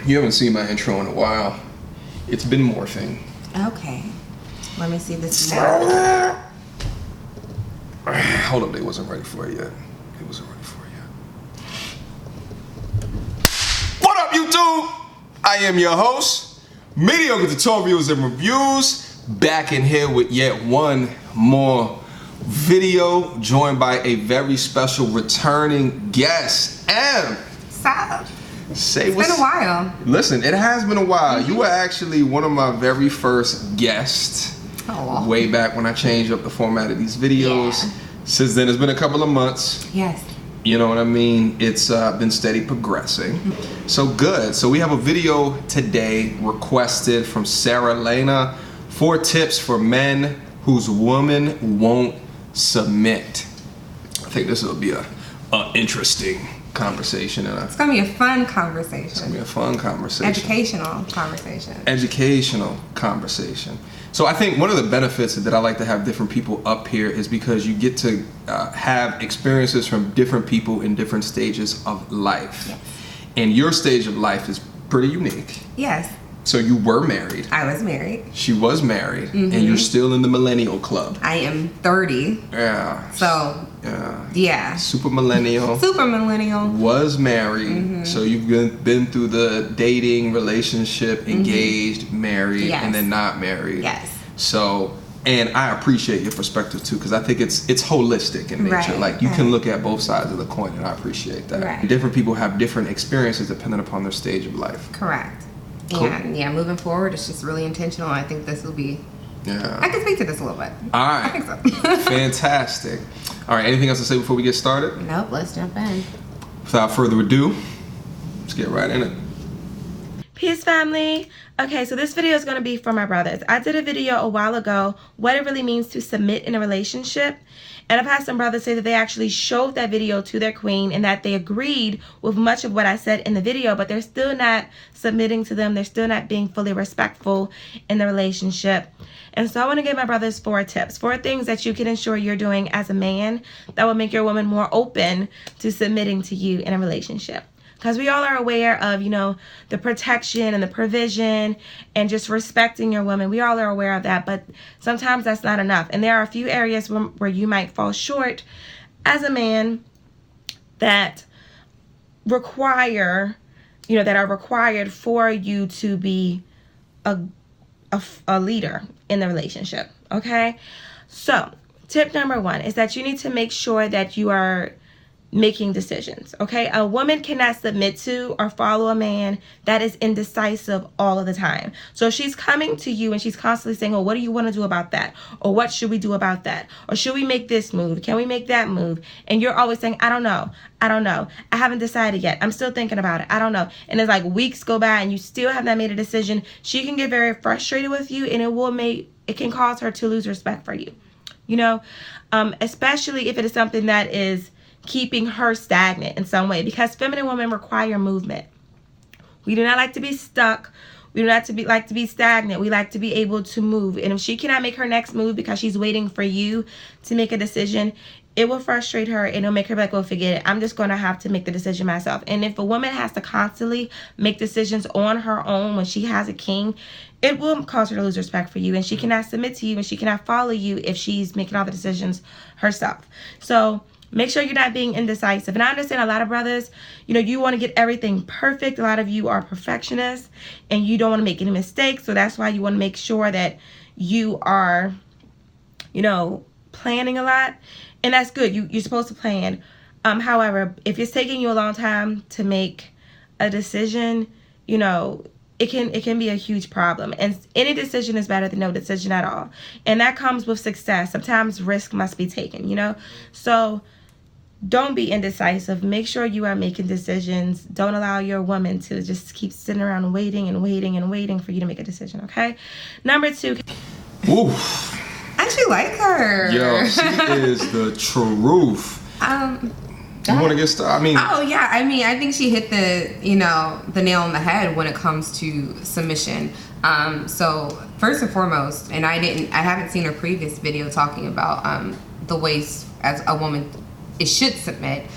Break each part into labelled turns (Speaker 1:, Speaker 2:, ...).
Speaker 1: You haven't seen my intro in a while. It's been morphing.
Speaker 2: Okay. Let me see this.
Speaker 1: Hold up, they wasn't ready for it yet. It wasn't ready for it yet. What up, YouTube? I am your host, Mediocre Tutorials and Reviews, back in here with yet one more video, joined by a very special returning guest,
Speaker 2: Sara.
Speaker 1: It's
Speaker 2: been a while.
Speaker 1: Listen, it has been a while. You were actually one of my very first guests.
Speaker 2: Oh.
Speaker 1: Way back when I changed up the format of these videos. Yeah. Since then, it's been a couple of months.
Speaker 2: Yes.
Speaker 1: You know what I mean? It's been steady progressing. So good. So we have a video today requested from Sara Lena. 4 tips for men whose woman won't submit. I think this will be a interesting conversation.
Speaker 2: It's gonna be a fun conversation.
Speaker 1: It's gonna be a fun conversation.
Speaker 2: Educational conversation.
Speaker 1: Educational conversation. So I think one of the benefits that I like to have different people up here is because you get to have experiences from different people in different stages of life.
Speaker 2: Yes.
Speaker 1: And your stage of life is pretty unique.
Speaker 2: Yes.
Speaker 1: So you were married.
Speaker 2: I was married.
Speaker 1: She was married. And you're still in the millennial club.
Speaker 2: I am 30.
Speaker 1: Yeah.
Speaker 2: So, yeah.
Speaker 1: Super millennial.
Speaker 2: Super millennial.
Speaker 1: Was married. So you've been through the dating, relationship, engaged, married,
Speaker 2: Yes.
Speaker 1: and then not married.
Speaker 2: Yes.
Speaker 1: So, and I appreciate your perspective too, because I think it's holistic in nature.
Speaker 2: Right,
Speaker 1: Like you
Speaker 2: right.
Speaker 1: can look at both sides of the coin, and I appreciate that.
Speaker 2: Right.
Speaker 1: Different people have different experiences depending upon their stage of life.
Speaker 2: Correct.
Speaker 1: Cool.
Speaker 2: And yeah, moving forward, it's just really intentional. I think this will be.
Speaker 1: Yeah.
Speaker 2: I can speak to this a little bit.
Speaker 1: All right.
Speaker 2: I think so.
Speaker 1: Fantastic. All right. Anything else to say before we get started?
Speaker 2: Nope. Let's jump in.
Speaker 1: Without further ado, let's get right in it.
Speaker 3: Peace, family. Okay, so this video is going to be for my brothers. I did a video a while ago, what it really means to submit in a relationship. And I've had some brothers say that they actually showed that video to their queen and that they agreed with much of what I said in the video, but they're still not submitting to them. They're still not being fully respectful in the relationship. And so I want to give my brothers 4 tips, 4 things that you can ensure you're doing as a man that will make your woman more open to submitting to you in a relationship. Because we all are aware of, you know, the protection and the provision and just respecting your woman. We all are aware of that, but sometimes that's not enough. And there are a few areas where you might fall short as a man that require, you know, that are required for you to be a leader in the relationship. Okay? So, tip number 1 is that you need to make sure that you are making decisions. Okay, a woman cannot submit to or follow a man that is indecisive all of the time. So if she's coming to you and she's constantly saying, well, what do you want to do about that? Or what should we do about that? Or should we make this move? Can we make that move? And you're always saying, I don't know. I haven't decided yet. I'm still thinking about it. I don't know. And it's like weeks go by and you still have not made a decision. She can get very frustrated with you, and it can cause her to lose respect for you. You know, especially if it is something that is keeping her stagnant in some way, because feminine women require movement. We do not like to be stuck. We do not like to be stagnant. We like to be able to move. And if she cannot make her next move because she's waiting for you to make a decision, it will frustrate her and it'll make her be like, well, forget it. I'm just going to have to make the decision myself. And if a woman has to constantly make decisions on her own when she has a king, it will cause her to lose respect for you. And she cannot submit to you and she cannot follow you if she's making all the decisions herself. So make sure you're not being indecisive. And I understand a lot of brothers, you know, you want to get everything perfect. A lot of you are perfectionists and you don't want to make any mistakes. So that's why you want to make sure that you are, you know, planning a lot. And that's good. You're supposed to plan. However, if it's taking you a long time to make a decision, you know, it can be a huge problem. And any decision is better than no decision at all. And that comes with success. Sometimes risk must be taken, you know. So don't be indecisive. Make sure you are making decisions. Don't allow your woman to just keep sitting around waiting and waiting and waiting for you to make a decision, okay? Number 2.
Speaker 1: Oof.
Speaker 2: I actually like her.
Speaker 1: Yo, she is the truth. You want to get started? I mean,
Speaker 2: oh yeah. I mean, I think she hit the nail on the head when it comes to submission. So first and foremost, and I haven't seen her previous video talking about the ways as a woman it should submit.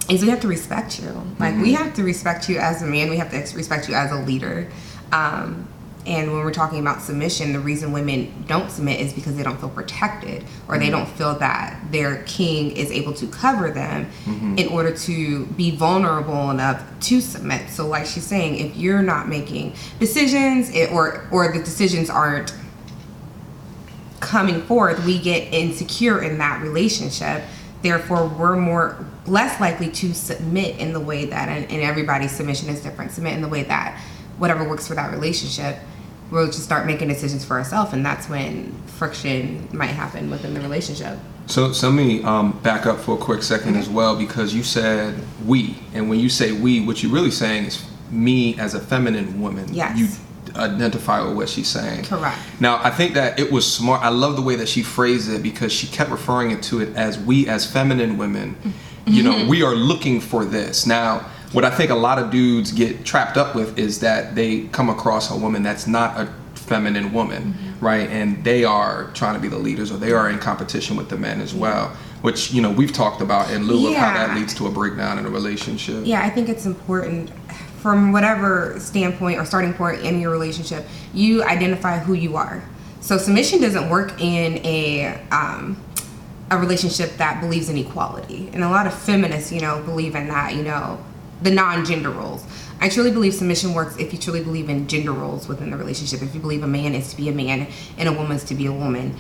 Speaker 2: is we have to respect you. Like, we have to respect you as a man. We have to respect you as a leader. And when we're talking about submission, the reason women don't submit is because they don't feel protected, or they don't feel that their king is able to cover them in order to be vulnerable enough to submit. So like she's saying, if you're not making decisions, or the decisions aren't coming forth, we get insecure in that relationship. Therefore, we're less likely to submit in the way that, and everybody's submission is different, submit in the way that whatever works for that relationship. We'll just start making decisions for ourselves, and that's when friction might happen within the relationship.
Speaker 1: So let me back up for a quick second as well, because you said we, and when you say we, what you're really saying is me as a feminine woman.
Speaker 2: Yes.
Speaker 1: You identify with what she's saying.
Speaker 2: Correct.
Speaker 1: Now, I think that it was smart. I love the way that she phrased it, because she kept referring to it as we as feminine women. You know, we are looking for this. Now, what I think a lot of dudes get trapped up with is that they come across a woman that's not a feminine woman, right? And they are trying to be the leaders, or they are in competition with the men as well, which, you know, we've talked about in lieu of how that leads to a breakdown in a relationship.
Speaker 2: Yeah, I think it's important from whatever standpoint or starting point in your relationship, you identify who you are. So submission doesn't work in a relationship that believes in equality. And a lot of feminists, you know, believe in that, you know, the non-gender roles. I truly believe submission works if you truly believe in gender roles within the relationship. If you believe a man is to be a man and a woman is to be a woman.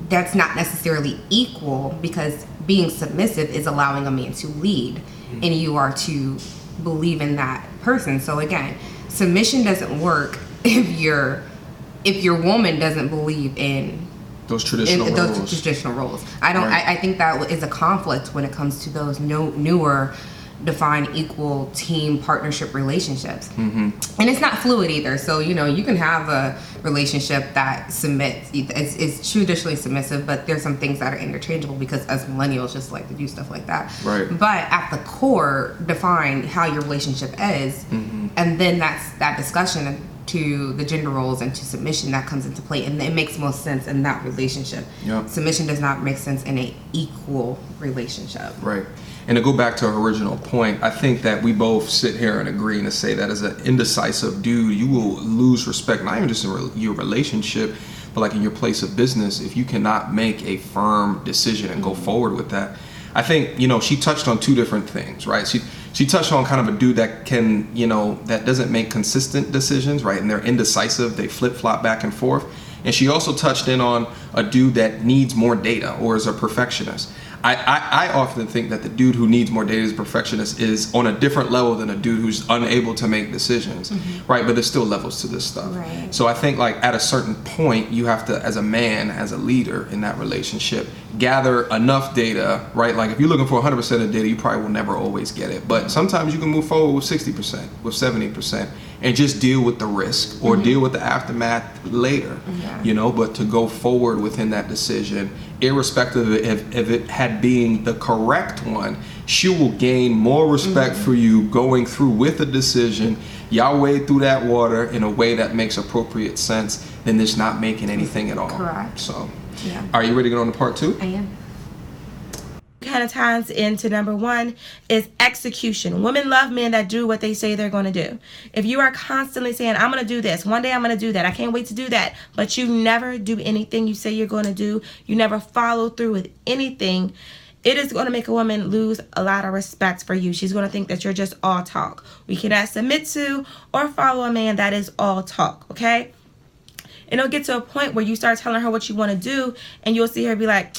Speaker 2: That's not necessarily equal, because being submissive is allowing a man to lead, and you are to believe in that person. So again, submission doesn't work if your woman doesn't believe in
Speaker 1: those traditional
Speaker 2: roles. I think that is a conflict when it comes to those newer defined equal team partnership relationships. And it's not fluid either. So, you know, you can have a relationship that submits, it's traditionally submissive, but there's some things that are interchangeable, because us millennials just like to do stuff like that.
Speaker 1: Right.
Speaker 2: But at the core, define how your relationship is, and then that's that discussion to the gender roles and to submission that comes into play, and it makes most sense in that relationship. Submission does not make sense in an equal relationship.
Speaker 1: Right. And to go back to our original point, I think that we both sit here and agree and say that as an indecisive dude, you will lose respect, not even just in your relationship, but like in your place of business, if you cannot make a firm decision and go forward with that. I think, you know, she touched on two different things, right? She touched on kind of a dude that can, you know, that doesn't make consistent decisions, right? And they're indecisive, they flip-flop back and forth. And she also touched in on a dude that needs more data or is a perfectionist. I often think that the dude who needs more data as a perfectionist is on a different level than a dude who's unable to make decisions, right? But there's still levels to this stuff.
Speaker 2: Right.
Speaker 1: So I think like at a certain point, you have to, as a man, as a leader in that relationship, gather enough data, right? Like if you're looking for 100% of data, you probably will never always get it. But sometimes you can move forward with 60%, with 70%, and just deal with the risk or deal with the aftermath later, you know, but to go forward within that decision, irrespective of if it had been the correct one, she will gain more respect for you going through with a decision. Y'all wade through that water in a way that makes appropriate sense than just not making anything at all.
Speaker 2: Correct.
Speaker 1: So, are you ready to get on to part two?
Speaker 2: I am.
Speaker 3: Kind of ties into number one is execution. Women love men that do what they say they're going to do. If you are constantly saying, I'm going to do this, one day I'm going to do that, I can't wait to do that, but you never do anything you say you're going to do, you never follow through with anything, it is going to make a woman lose a lot of respect for you. She's going to think that you're just all talk. We cannot submit to or follow a man that is all talk, okay? And it'll get to a point where you start telling her what you want to do, and you'll see her be like,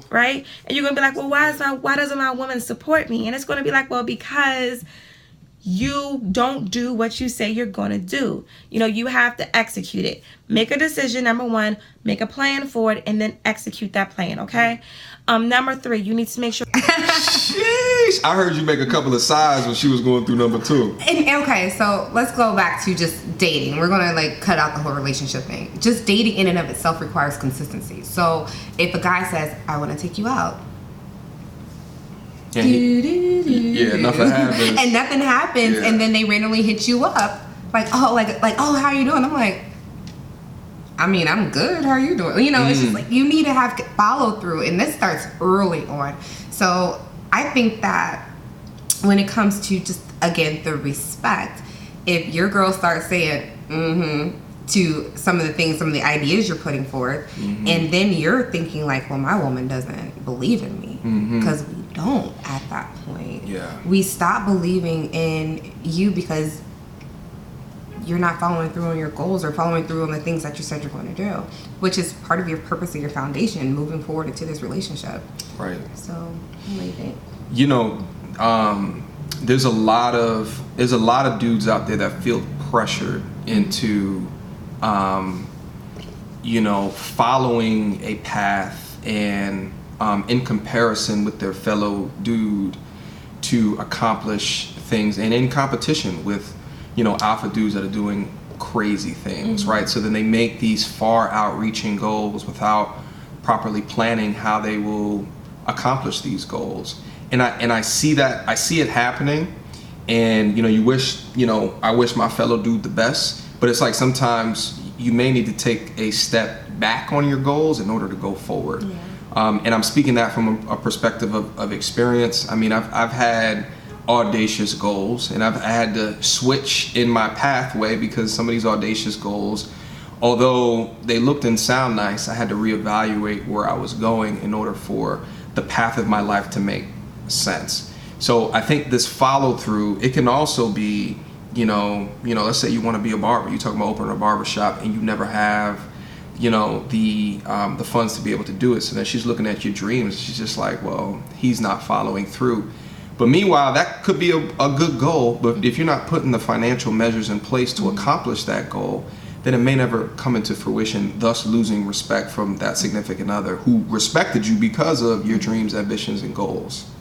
Speaker 3: right? And you're gonna be like, well, why doesn't my woman support me? And it's gonna be like, well, because you don't do what you say you're gonna do. You know, you have to execute it. Make a decision, number one, make a plan for it, and then execute that plan, okay? Number three, you need to make sure.
Speaker 1: Sheesh. I heard you make a couple of sighs when she was going through number two.
Speaker 2: And okay, so let's go back to just dating. We're gonna like cut out the whole relationship thing. Just dating in and of itself requires consistency. So if a guy says, I want to take you out,
Speaker 1: yeah, nothing happens.
Speaker 2: and nothing happens, and then they randomly hit you up, like oh, how are you doing? I'm like, I mean, I'm good. How are you doing? You know, it's just like you need to have follow through, and this starts early on. So I think that when it comes to just, again, the respect, if your girl starts saying to some of the things, some of the ideas you're putting forth, and then you're thinking like, well, my woman doesn't believe in me, because we don't at that point. We stop believing in you because you're not following through on your goals or following through on the things that you said you're going to do, which is part of your purpose and your foundation moving forward into this relationship.
Speaker 1: Right.
Speaker 2: So, what do you think?
Speaker 1: You know, there's a lot of dudes out there that feel pressured into, you know, following a path and in comparison with their fellow dude to accomplish things, and in competition with, you know, alpha dudes that are doing crazy things, right? So then they make these far outreaching goals without properly planning how they will accomplish these goals. And I see it happening, and, you know, I wish my fellow dude the best, but it's like sometimes you may need to take a step back on your goals in order to go forward. And I'm speaking that from a perspective of experience. I mean, I've had audacious goals, and I've had to switch in my pathway because some of these audacious goals, although they looked and sound nice, I had to reevaluate where I was going in order for the path of my life to make sense. So I think this follow through, it can also be, you know, let's say you want to be a barber, you're talking about opening a barber shop, and you never have, you know, the funds to be able to do it. So then she's looking at your dreams, she's just like, well, he's not following through. But meanwhile, that could be a good goal, but if you're not putting the financial measures in place to accomplish that goal, then it may never come into fruition, thus losing respect from that significant other who respected you because of your dreams, ambitions, and goals.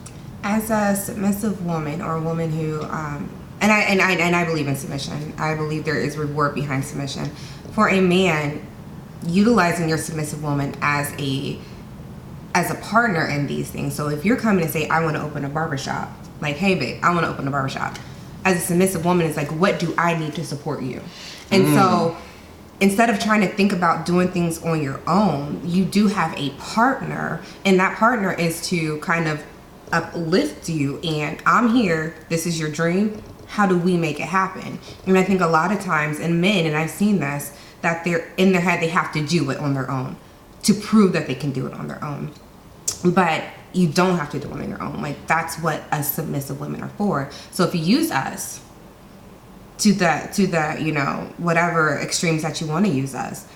Speaker 2: As a submissive woman, or a woman who, and I believe in submission. I believe there is reward behind submission. For a man, utilizing your submissive woman as a partner in these things. So if you're coming to say, I want to open a barbershop, like, hey babe, I want to open a barbershop. As a submissive woman, it's like, what do I need to support you? And so instead of trying to think about doing things on your own, you do have a partner, and that partner is to kind of uplift you, and I'm here, this is your dream, how do we make it happen? And I think a lot of times in men, and I've seen this, that they're in their head, they have to do it on their own to prove that they can do it on their own. But you don't have to do it on your own. Like, that's what us submissive women are for. So if you use us to the you know, whatever extremes that you want to use us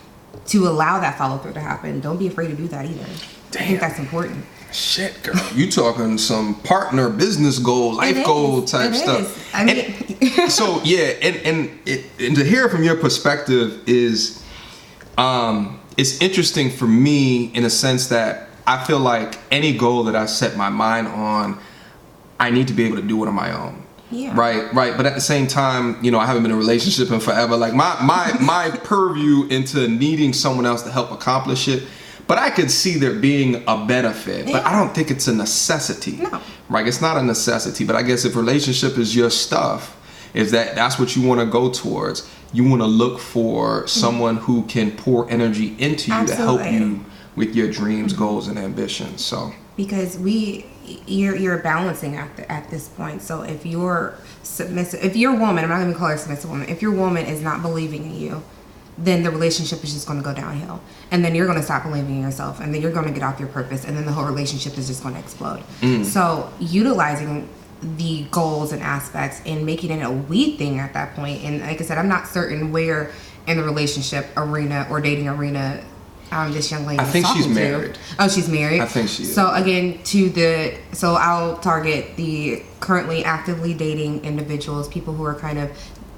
Speaker 2: to allow that follow through to happen, don't be afraid to do that either.
Speaker 1: Damn.
Speaker 2: I think that's important.
Speaker 1: Shit, girl, you talking some partner business goal, life goal type stuff.
Speaker 2: I mean,
Speaker 1: so yeah, and to hear it from your perspective is, it's interesting for me in a sense that I feel like any goal that I set my mind on, I need to be able to do it on my own.
Speaker 2: Yeah.
Speaker 1: Right. But at the same time, you know, I haven't been in a relationship in forever. Like my purview into needing someone else to help accomplish it. But I could see there being a benefit, but I don't think it's a necessity.
Speaker 2: No.
Speaker 1: Right? It's not a necessity, but I guess if relationship is your stuff, if that's what you want to go towards, you want to look for someone who can pour energy into you to help you with your dreams, goals, and ambitions. So
Speaker 2: because you're balancing at this point. So if you're submissive, if your woman, I'm not going to call her a submissive woman, if your woman is not believing in you, then the relationship is just going to go downhill, and then you're going to stop believing in yourself, and then you're going to get off your purpose, and then the whole relationship is just going to explode. So utilizing the goals and aspects and making it a we thing at that point. And like I said, I'm not certain where in the relationship arena or dating arena this young lady
Speaker 1: I think she's
Speaker 2: talking
Speaker 1: married.
Speaker 2: to. Oh, she's married?
Speaker 1: I think she is.
Speaker 2: So again, so I'll target the currently actively dating individuals, people who are kind of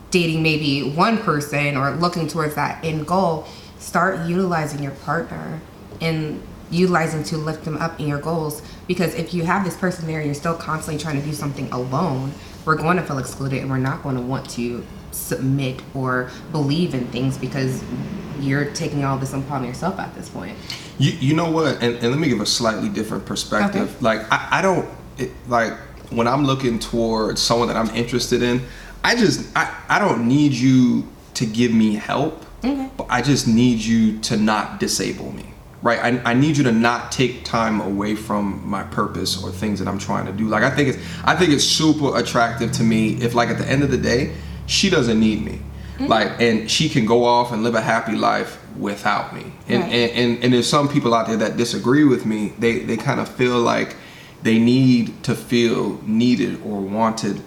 Speaker 2: dating maybe one person or looking towards that end goal. Start utilizing your partner and utilizing to lift them up in your goals, because if you have this person there, you're still constantly trying to do something alone, we're going to feel excluded, and we're not going to want to submit or believe in things because you're taking all this upon yourself at this point.
Speaker 1: You know what, and let me give a slightly different perspective. Okay. Like I don't like when I'm looking towards someone that I'm interested in, I don't need you to give me help. Okay. But I just need you to not disable me. right? I need you to not take time away from my purpose or things that I'm trying to do. Like I think it's super attractive to me if, like, at the end of the day, she doesn't need me. Like, and she can go off and live a happy life without me. And and there's some people out there that disagree with me. They kind of feel like they need to feel needed or wanted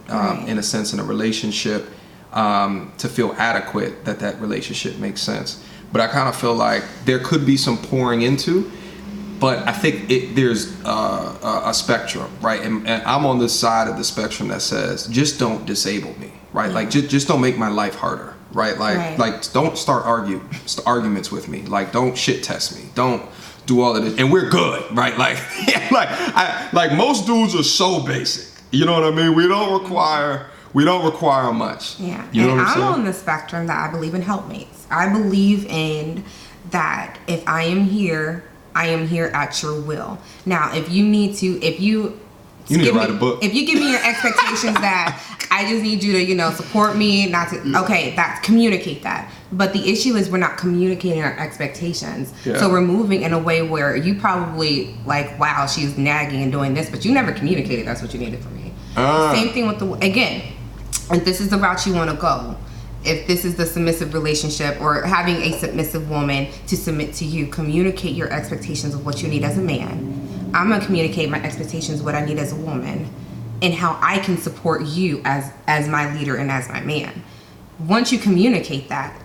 Speaker 1: in a sense in a relationship to feel adequate, that relationship makes sense. But I kind of feel like there could be some pouring into, but I think there's a spectrum, right? And I'm on this side of the spectrum that says, just don't disable me, right? Like just don't make my life harder, right? Like don't start arguments with me. Like, don't shit test me. Don't do all of this, and we're good, right? Like, like most dudes are so basic. You know what I mean? We don't require much.
Speaker 2: Yeah.
Speaker 1: You know
Speaker 2: and
Speaker 1: what I'm saying?
Speaker 2: on the spectrum that I believe in helpmates. I believe in that if I am here at your will. Now, if you need to write a book. If you give me your expectations that I just need you to, support me, not to, okay, communicate that. But the issue is we're not communicating our expectations. Yeah. So we're moving in a way where you probably like, wow, she's nagging and doing this, but you never communicated that's what you needed from me. Same thing with again, if this is the route you want to go, if this is the submissive relationship or having a submissive woman to submit to you, communicate your expectations of what you need as a man. I'm going to communicate my expectations, what I need as a woman, and how I can support you as my leader and as my man. Once you communicate that,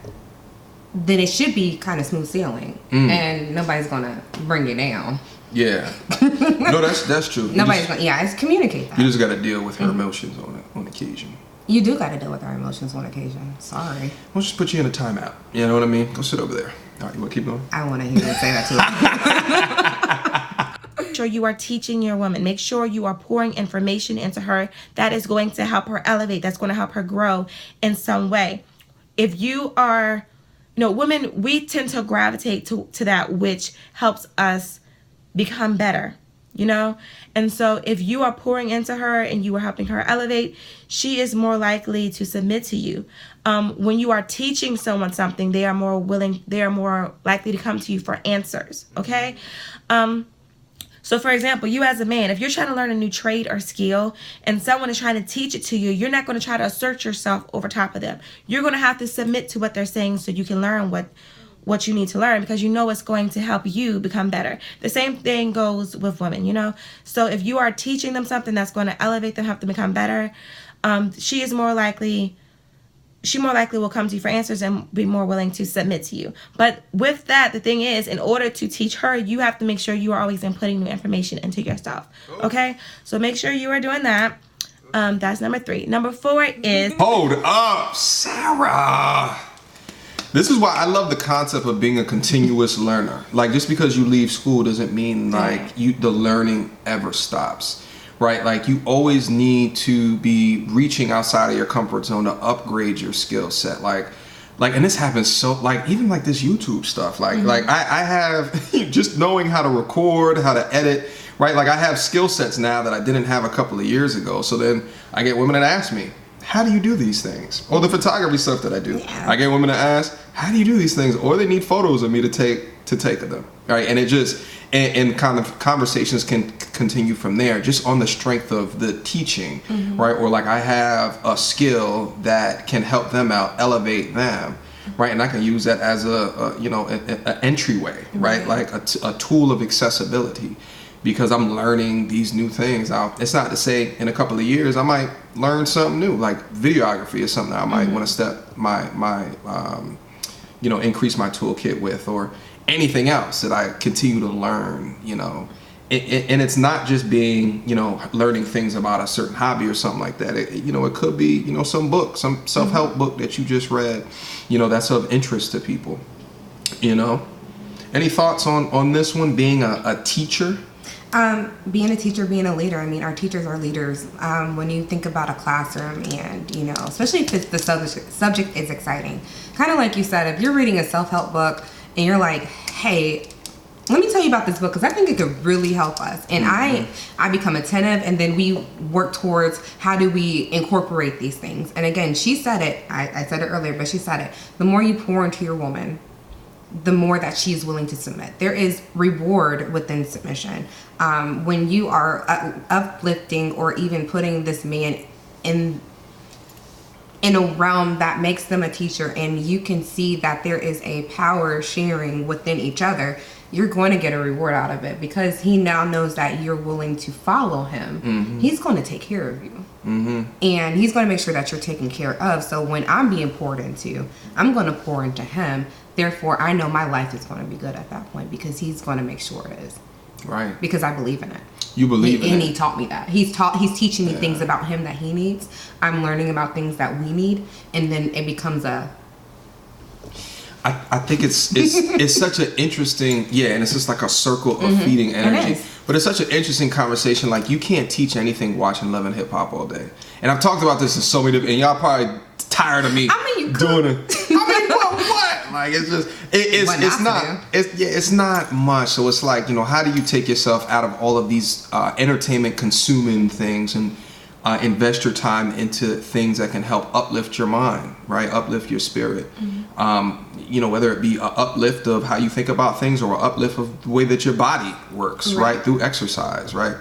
Speaker 2: then it should be kind of smooth sailing, and nobody's going to bring you down.
Speaker 1: Yeah. No, that's true.
Speaker 2: It's communicate that.
Speaker 1: You just got to deal with her emotions on occasion.
Speaker 2: You do got to deal with our emotions on occasion. Sorry.
Speaker 1: We'll just put you in a timeout. You know what I mean? Go sit over there. All right, you want to keep going?
Speaker 2: I want to hear you say that too.
Speaker 3: Make sure you are teaching your woman. Make sure you are pouring information into her that is going to help her elevate, that's going to help her grow in some way. If you are, women, we tend to gravitate to that which helps us become better, And so if you are pouring into her and you are helping her elevate, she is more likely to submit to you. When you are teaching someone something, they are more likely to come to you for answers, okay? So for example, you as a man, if you're trying to learn a new trade or skill and someone is trying to teach it to you, you're not going to try to assert yourself over top of them. You're going to have to submit to what they're saying so you can learn what you need to learn, because it's going to help you become better. The same thing goes with women, So if you are teaching them something that's going to elevate them, help them become better, she more likely will come to you for answers and be more willing to submit to you. But with that, the thing is, in order to teach her, you have to make sure you are always inputting new information into yourself. Okay? So make sure you are doing that. That's number 3. Number 4 is...
Speaker 1: Hold up, Sarah! This is why I love the concept of being a continuous learner. Like, just because you leave school doesn't mean the learning ever stops, right? Like, you always need to be reaching outside of your comfort zone to upgrade your skill set. Like, and this happens even like this YouTube stuff. Like I have just knowing how to record, how to edit, right? Like, I have skill sets now that I didn't have a couple of years ago. So then I get women that ask me, how do you do these things? Or the photography stuff that I do. Yeah. I get women to ask, how do you do these things? Or they need photos of me to take of them. Right? And it just, and kind of conversations can continue from there, just on the strength of the teaching, right? Or like, I have a skill that can help them out, elevate them, right? And I can use that as an entryway, right? Like a tool of accessibility. Because I'm learning these new things. It's not to say in a couple of years I might learn something new, like videography is something I might want to step increase my toolkit with, or anything else that I continue to learn, And it's not just being, learning things about a certain hobby or something like that. It could be, some book, some self-help book that you just read, that's of interest to people, Any thoughts on this one, being a teacher?
Speaker 2: Being a teacher, being a leader. I mean, our teachers are leaders. When you think about a classroom and, especially if the subject is exciting. Kind of like you said, if you're reading a self-help book and you're like, hey, let me tell you about this book because I think it could really help us. And I become attentive, and then we work towards how do we incorporate these things. And again, she said it. I said it earlier, but she said it. The more you pour into your woman, the more that she's willing to submit. There is reward within submission. When you are uplifting or even putting this man in a realm that makes them a teacher, and you can see that there is a power sharing within each other, you're going to get a reward out of it, because he now knows that you're willing to follow him. Mm-hmm. He's going to take care of you. Mm-hmm. And he's going to make sure that you're taken care of. So when I'm being poured into, I'm going to pour into him. Therefore, I know my life is going to be good at that point, because he's going to make sure it is.
Speaker 1: Right.
Speaker 2: Because I believe in it.
Speaker 1: You believe in it.
Speaker 2: And he taught me that. He's teaching me things about him that he needs. I'm learning about things that we need. And then it becomes
Speaker 1: I think it's such an interesting, and it's just like a circle of feeding energy. But it's such an interesting conversation. Like, you can't teach anything watching Love and Hip Hop all day. And I've talked about this in so many different, and y'all probably tired of me doing it. What? Like, it's just, it's not much. So it's like, how do you take yourself out of all of these entertainment consuming things and invest your time into things that can help uplift your mind, right? Uplift your spirit. Mm-hmm. Whether it be an uplift of how you think about things, or an uplift of the way that your body works, right? Through exercise, right?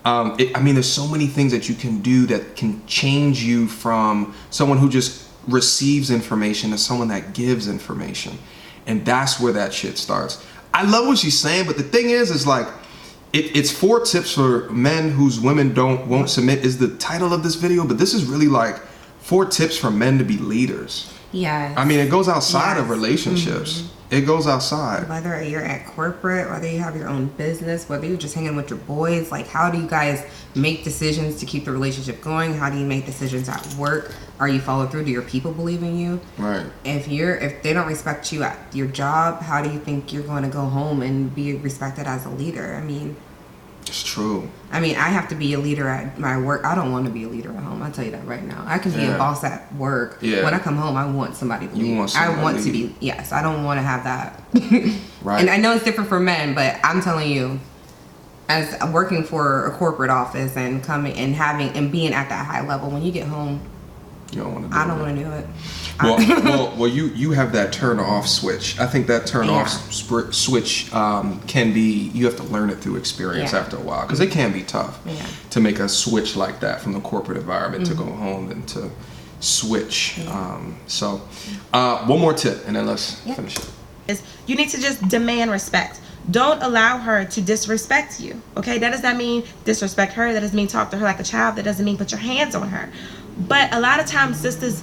Speaker 1: There's so many things that you can do that can change you from someone who just receives information to someone that gives information. And that's where that shit starts. I love what she's saying, but the thing is like, it's 4 tips for men whose women won't submit is the title of this video, but this is really like 4 tips for men to be leaders.
Speaker 2: Yes.
Speaker 1: It goes outside of relationships. Mm-hmm. It goes outside.
Speaker 2: Whether you're at corporate, whether you have your own business, whether you're just hanging with your boys, like, how do you guys make decisions to keep the relationship going? How do you make decisions at work? Are you follow through? Do your people believe in you? Right. If they don't respect you at your job, how do you think you're going to go home and be respected as a leader?
Speaker 1: It's true.
Speaker 2: I have to be a leader at my work. I don't want to be a leader at home. I'll tell you that right now. I can be a boss at work. Yeah. When I come home, I want somebody to lead. I want to be, yes. I don't want to have that. Right. And I know it's different for men, but I'm telling you, as working for a corporate office and coming and having and being at that high level, when you get home,
Speaker 1: you don't want to do
Speaker 2: I don't want to do it.
Speaker 1: Well, you have that turn off switch. I think that turn off switch can be, you have to learn it through experience after a while, because it can be tough to make a switch like that from the corporate environment to go home and to switch. One more tip, and then let's finish it.
Speaker 3: You need to just demand respect. Don't allow her to disrespect you. Okay, that does not mean disrespect her. That doesn't mean talk to her like a child. That doesn't mean put your hands on her. But a lot of times sisters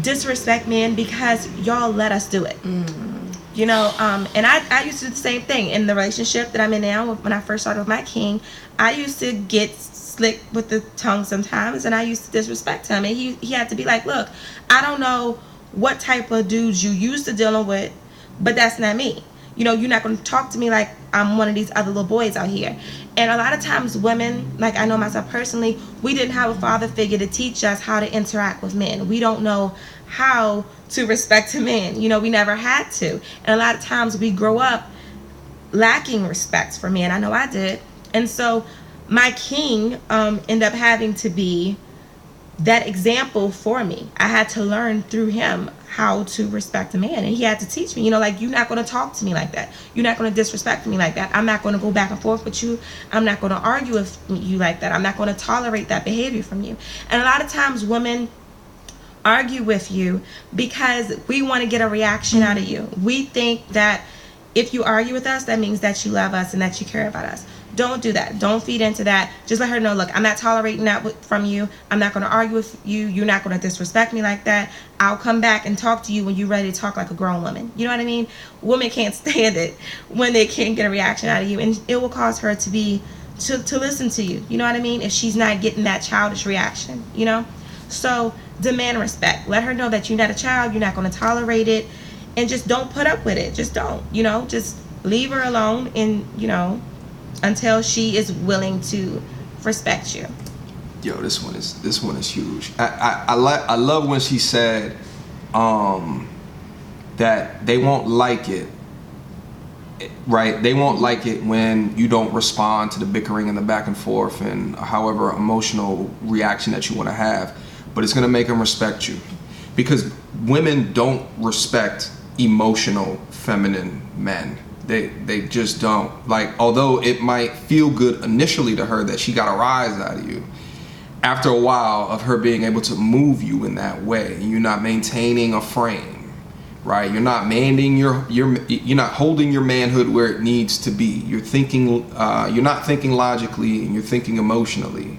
Speaker 3: disrespect men because y'all let us do it. And I used to do the same thing in the relationship that I'm in now. When I first started with my king, I used to get slick with the tongue sometimes, and I used to disrespect him, and he had to be like, look, I don't know what type of dudes you used to dealing with, but that's not me. You're not going to talk to me like I'm one of these other little boys out here. And a lot of times women, like I know myself personally, we didn't have a father figure to teach us how to interact with men. We don't know how to respect a man. We never had to. And a lot of times we grow up lacking respect for men. I know I did. And so my king ended up having to be that example for me. I had to learn through him how to respect a man, and he had to teach me, you're not going to talk to me like that. You're not going to disrespect me like that. I'm not going to go back and forth with you. I'm not going to argue with you like that. I'm not going to tolerate that behavior from you. And a lot of times women argue with you because we want to get a reaction out of you. We think that if you argue with us, that means that you love us and that you care about us. Don't do that. Don't feed into that. Just let her know, look, I'm not tolerating that from you. I'm not going to argue with you. You're not going to disrespect me like that. I'll come back and talk to you when you're ready to talk like a grown woman. You know what I mean? Women can't stand it when they can't get a reaction out of you. And it will cause her to listen to you. You know what I mean? If she's not getting that childish reaction, So demand respect. Let her know that you're not a child. You're not going to tolerate it. And just don't put up with it. Just don't, just leave her alone and, until she is willing to respect you.
Speaker 1: Yo, this one is huge. I love when she said that they won't like it, right? They won't like it when you don't respond to the bickering and the back and forth and however emotional reaction that you want to have, but it's going to make them respect you, because women don't respect emotional feminine men. They just don't. Like, although it might feel good initially to her that she got a rise out of you, after a while of her being able to move you in that way, you're not maintaining a frame, right? You're not you're not holding your manhood where it needs to be. You're thinking, you're not thinking logically, and you're thinking emotionally.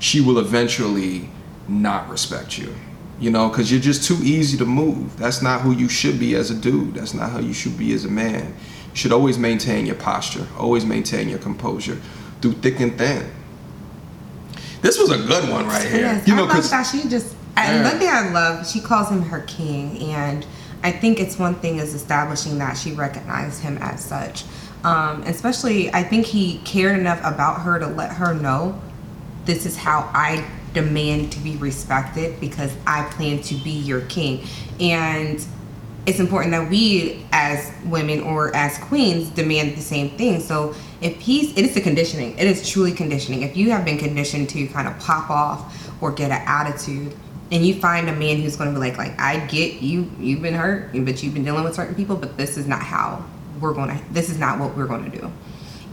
Speaker 1: She will eventually not respect you, you know, because you're just too easy to move. That's not who you should be as a dude. That's not how you should be as a man. You should always maintain your posture, always maintain your composure through thick and thin. This was a good one right here.
Speaker 2: Yes,
Speaker 1: you know,
Speaker 2: I love that she just. And one thing I love, she calls him her king, and I think it's one thing is establishing that she recognized him as such. Especially, I think he cared enough about her to let her know, this is how I demand to be respected because I plan to be your king. And it's important that we as women or as queens demand the same thing. So if it is a conditioning. It is truly conditioning. If you have been conditioned to kind of pop off or get an attitude, and you find a man who's going to be like I get you've been hurt, but you've been dealing with certain people, but this is not this is not what we're going to do.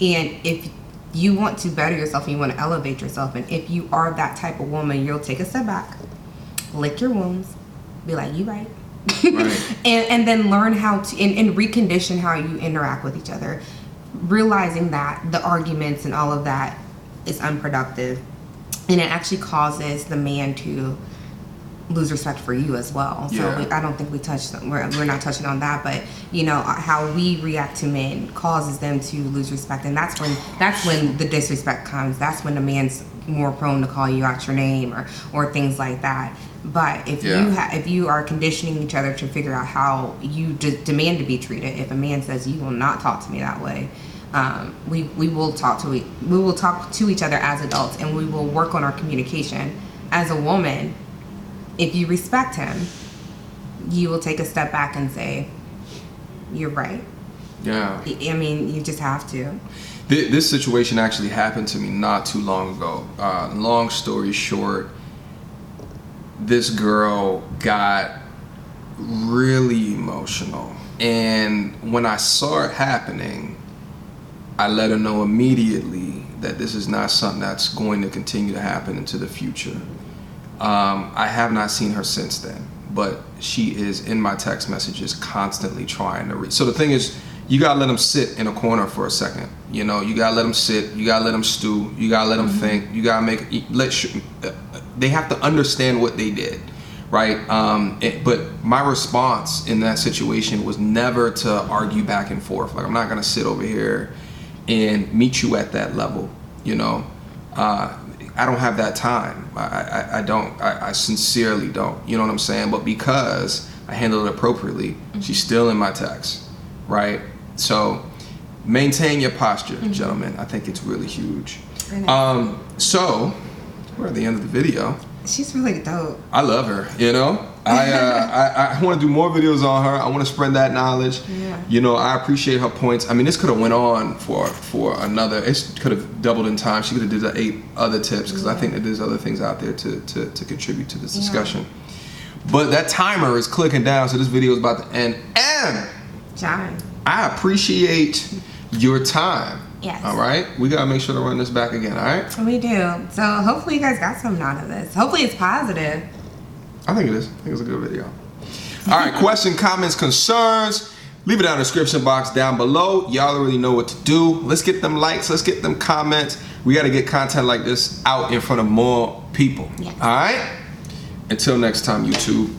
Speaker 2: And if you want to better yourself and you want to elevate yourself, and if you are that type of woman, you'll take a step back, lick your wounds, be like, you right. Right. and then learn how to and recondition how you interact with each other, realizing that the arguments and all of that is unproductive, and it actually causes the man to lose respect for you as well. So I don't think we're not touching on that, but you know how we react to men causes them to lose respect, and that's when the disrespect comes. That's when the man's more prone to call you out your name or things like that. But if you are conditioning each other to figure out how you demand to be treated, if a man says you will not talk to me that way, we will talk to each other as adults, and we will work on our communication. As a woman, if you respect him, you will take a step back and say, you're right.
Speaker 1: Yeah.
Speaker 2: I mean, you just have to.
Speaker 1: This situation actually happened to me not too long ago. Long story short, this girl got really emotional. And when I saw it happening, I let her know immediately that this is not something that's going to continue to happen into the future. I have not seen her since then, but she is in my text messages constantly trying to reach. So the thing is, you gotta let them sit in a corner for a second. You know, you gotta let them sit. You gotta let them stew. You gotta let them think. You gotta they have to understand what they did, right? But my response in that situation was never to argue back and forth. Like, I'm not gonna sit over here and meet you at that level. You know, I don't have that time. I don't. I sincerely don't. You know what I'm saying? But because I handled it appropriately, she's still in my text, right? So maintain your posture, gentlemen. I think it's really huge. So we're at the end of the video.
Speaker 2: She's really dope. I
Speaker 1: love her. You know, I want to do more videos on her. I want to spread that knowledge.
Speaker 2: Yeah.
Speaker 1: You know, I appreciate her points. I mean, this could have went on for another. It could have doubled in time. She could have did 8 other tips, because I think that there's other things out there to contribute to this discussion. But that timer is clicking down, so this video is about to end. And
Speaker 2: John,
Speaker 1: I appreciate your time.
Speaker 2: Yes.
Speaker 1: All right. We gotta make sure to run this back again. All right.
Speaker 2: We do. So hopefully you guys got something out of this. Hopefully it's positive.
Speaker 1: I think it is. I think it's a good video. All right. Question, comments, concerns, leave it down in the description box down below. Y'all already know what to do. Let's get them likes. Let's get them comments. We got to get content like this out in front of more people.
Speaker 2: Yes.
Speaker 1: All right. Until next time, YouTube.